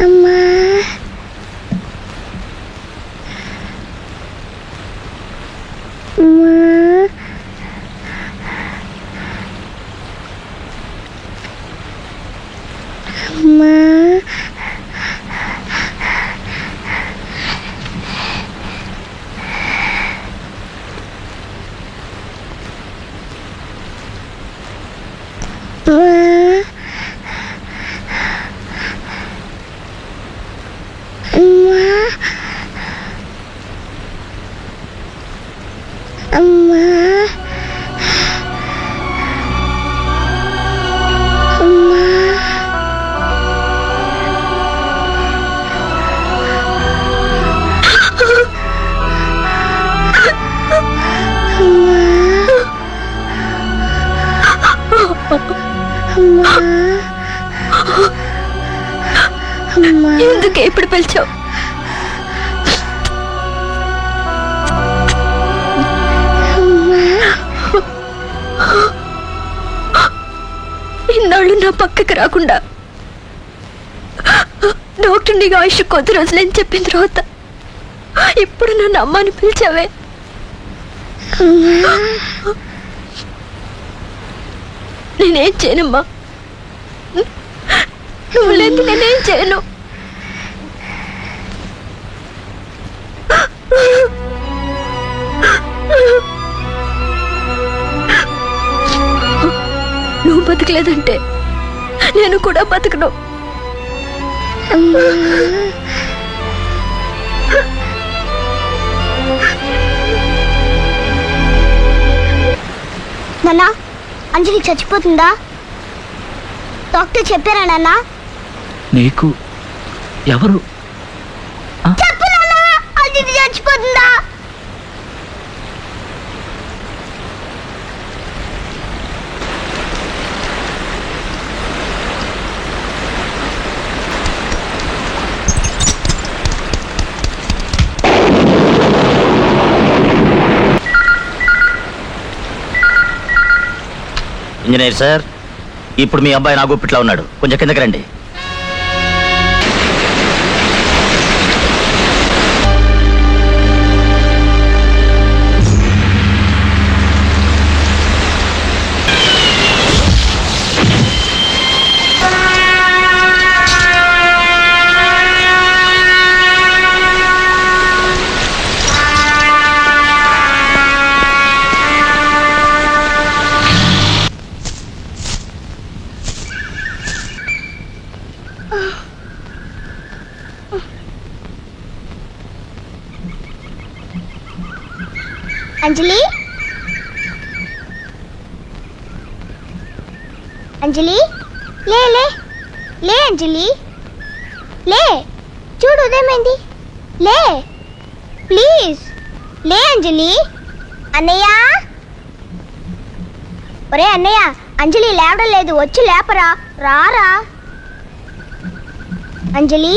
అమ్మా అమ్మా అమ్మా అమ్మా అమ్మా ఎందుకే ఇప్పుడు పిలిచావు? ఇన్నాళ్ళు నా పక్కకి రాకుండా డాక్టర్ నీకు ఆయుష్ కొద్ది రోజులని చెప్పిన తర్వాత ఇప్పుడు నన్ను అమ్మని పిలిచావే. నేనేం చేయనమ్మా, నువ్వు లేదు నేనేం చేయను. నువ్వు బతకలేదంటే నేను కూడా బతకను. నాన్న, అంజలి చచ్చిపోతుందా? డాక్టర్ చెప్పారా నాన్న? నీకు ఎవరు చెప్పు నాన్న, అంజలి చచ్చిపోతుందా? ఇంజనీర్ సార్, ఇప్పుడు మీ అబ్బాయి నా గుప్పిట్లో ఉన్నాడు, కొంచెం కిందకి రండి. అంజలి, అంజలి, లే లే లే అంజలి, లే, చూడు ఉదయమైంది, లే ప్లీజ్, లే అంజలి. అన్నయ్య, ఒరే అన్నయ్య, అంజలి లేవడం లేదు, వచ్చి లేపరా, రారా. అంజలి,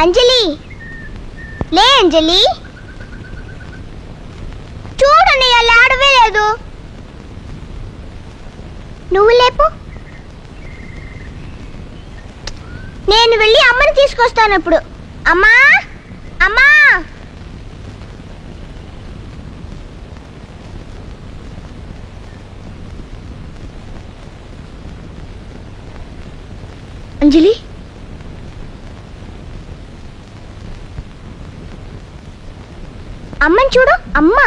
అంజలి, లే అంజలి, చూడన్నయ్య లేడవే లేదు. నువ్వు లేపు, నేను వెళ్ళి అమ్మని తీసుకొస్తాను ఇప్పుడు. అమ్మా, అమ్మా. అంజలి, అమ్మని చూడు, అమ్మ.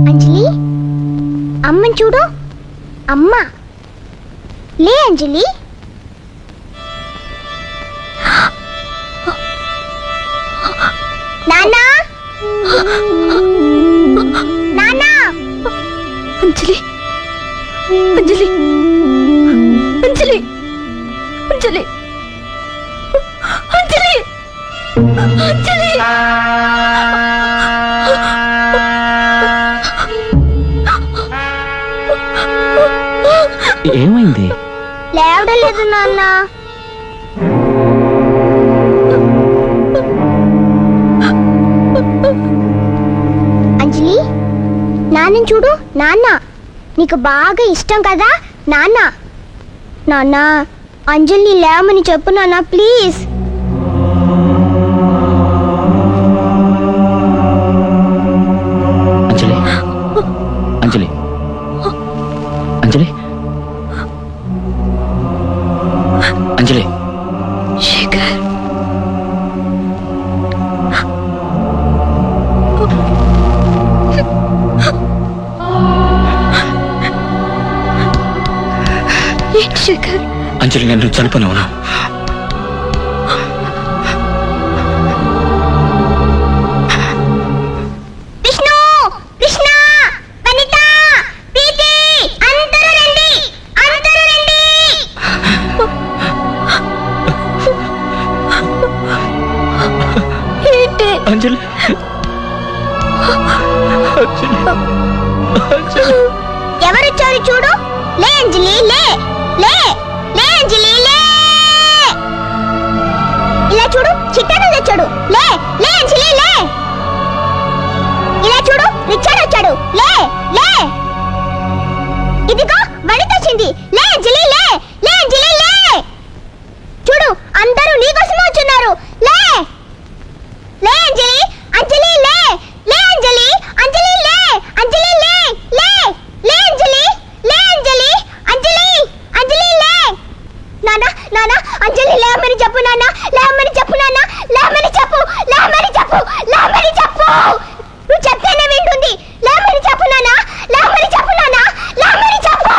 అంజలి, అమ్మని చూడు, అమ్మ. లే అంజలి. నాన్నా, అంజలి ఏమైంది? లేవడం లేదు నాన్న. అంజలి నాన్న చూడు. నాన్న నీకు బాగా ఇష్టం కదా నాన్న. నాన్న అంజలి లేవమని చెప్పు నాన్న ప్లీజ్. అంజలి అంజలి అంజలి అంజలి. శేఖర్ ఏంటి శేఖర్? అంజలి నేను చనిపోయినా. విష్ణు, కృష్ణ, వనిత, ప్రీతి అందరూ రండి, అందరూ రండి. ఏంటి? అంజలి ఎవరొచ్చారు చూడు. లే అంజలి లే లే లే అంజలి లే. ఇలా చూడు చిట్టాడు తెచ్చాడు. లే లే అంజలి లే. ఇలా చూడు రిచ్చాడు వచ్చాడు. లే లే. ఇదిగో వనిత వచ్చింది. లే అంజలి లే లే అంజలి లే. చూడు అందరూ నీకోసమే వచ్చున్నారు. లే లే అంజలి అంజలి లే లే అంజలి అంజలి లే అంజలి లే లే లే అంజలి లే అంజలి అంజలి అంజలి లే. నానా నానా అంజలి లేమని చెప్పు నానా. లేమని చెప్పు నానా. లేమని చెప్పు. లేమని చెప్పు. లేమని చెప్పు. నువ్వు చెప్తేనే వింటుంది. లేమని చెప్పు నానా. లేమని చెప్పు నానా. లేమని చెప్పు.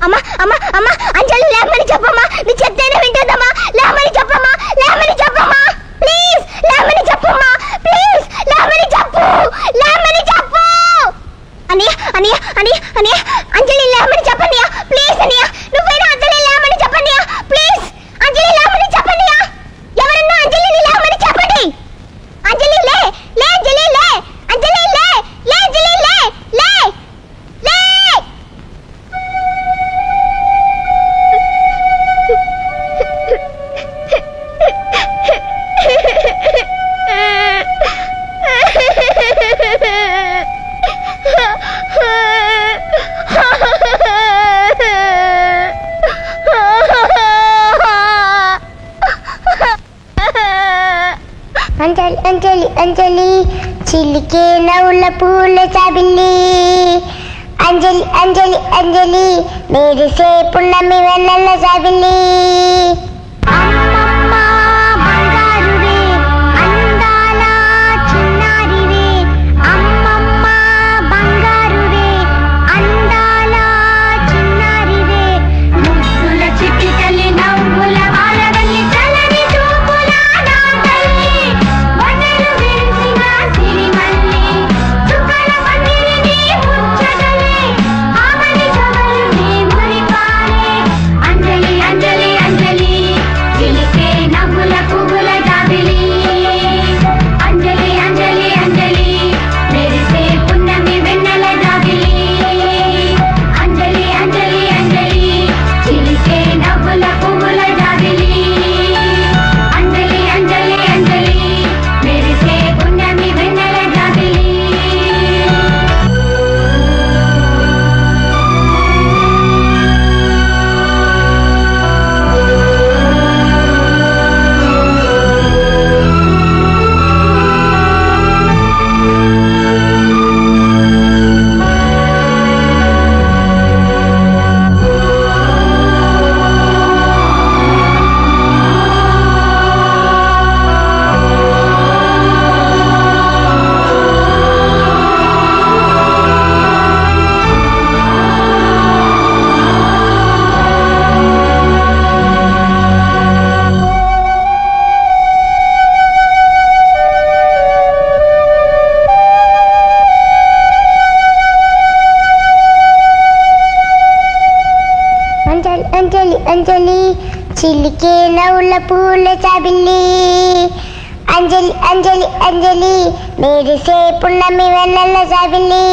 అమ్మా అమ్మా అమ్మా అంజలి లేమని చెప్పమ్మా. నువ్వు చెప్తేనే వింటుందమ్మా. లేమని చెప్పమ్మా. లేమని చెప్పమ్మా ప్లీజ్. లేమని చెప్పమ్మా ప్లీజ్. లేమని చెప్పు. లేమని చెప్పు. అనియా అనియా అనియా అనియా అంజలి లేమని చెప్పనియా ప్లీజ్. అనియా నువ్వైనా అంజలి లేమని చెప్పనియా ప్లీజ్. అంజలి లేమని చెప్పనియా. ఎవరన్నా అంజలిని లేమని చెప్పండి. అంజలి లే లే అంజలి లే అంజలి లే లే అంజలి లే లే లే. అంజలి అంజలి అంజలి చిలికే నవ్వుల పూల చాబిల్లి. అంజలి అంజలి అంజలి మెరిసే పున్నమి వెన్నెల చాబిల్లి. అమ్మమ్మ బంగారువే అందాల చిన్నారివే. అమ్మమ్మ బంగారువే అందాల చిన్నారివే. ముద్దుల చిట్టి తల్లి నవ్వుల వాలవల్లి చల్లని చూపుల నా తల్లి. వనరు విరిసిన సిరిమల్లి చుక్కల పందిరిని ముచ్చటలే. ఆమని కవలుని మురిపాలే. అంజలి అంజలి అంజలి చిలికే నవ్వుల పువ్వుల జాబిలి. అంజలి అంజలి అంజలి మెరిసే పున్నమి వెన్నెల జాబిలి. అంజలి అంజలి అంజలి చిలికే నవ్వుల పువ్వుల జాబిలి. అంజలి అంజలి అంజలి మెరిసే పున్నమి వెన్నెల జాబిలి. అంజలి అంజలి అంజలి చిలికే నవ్వుల పూల చాబిల్లి. అంజలి అంజలి అంజలి మెరిసే పున్నమి వెన్నెల జాబిల్లి